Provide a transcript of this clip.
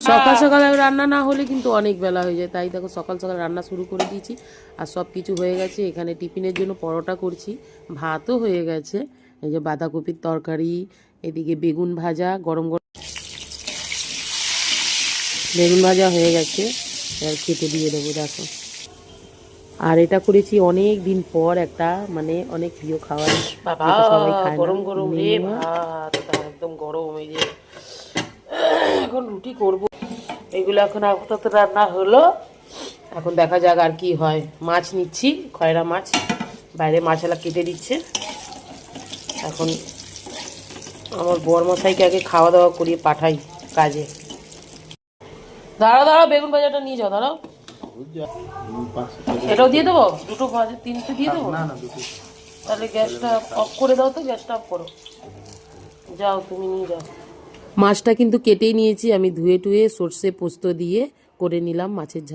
সকাল সকাল রান্না না হলে কিন্তু অনেক বেলা হয়ে যায়, তাই দেখো সকাল সকাল রান্না শুরু করে দিয়েছি। আর সব কিছু হয়ে গেছে। এখানে টিফিনের জন্য পরোটা করছি, ভাতও হয়ে গেছে। এই যে বাঁধাকপির তরকারি, এদিকে বেগুন ভাজা, গরম গরম বেগুন ভাজা হয়ে গেছে। এবার খেতে দিয়ে দেবো দেখো। আর এটা করেছি অনেক দিন পর, একটা মানে অনেক প্রিয় খাবার, যেটা সবাই খায় না। গরম গরম রে ভাত, একদম গরম। এই যে এখন রুটি করবো। এগুলো এখন আপাতত রান্না হলো, এখন দেখা যাক আর কি হয়। মাছ নিচ্ছি, খয়রা মাছ, বাইরে মাছওয়ালা কেটে দিচ্ছে। এখন আমার বরমশাইকে আগে খাওয়া দাওয়া করিয়ে পাঠাই কাজে। দাঁড়াও দাঁড়াও, বেগুন ভাজাটা নিয়ে যাও, দাঁড়াও। এটাও দিয়ে দেবো, দুটো ভাজা, তিনটে দিয়ে দেবো। তাহলে গ্যাসটা অফ করে দাও, তো গ্যাসটা অফ করো, যাও তুমি নিয়ে যাও। মাছটা কিন্তু কেটেই নিয়েছি আমি, ধুয়ে টুয়ে সর্ষে পোস্ত দিয়ে করে নিলাম মাছের ঝাল।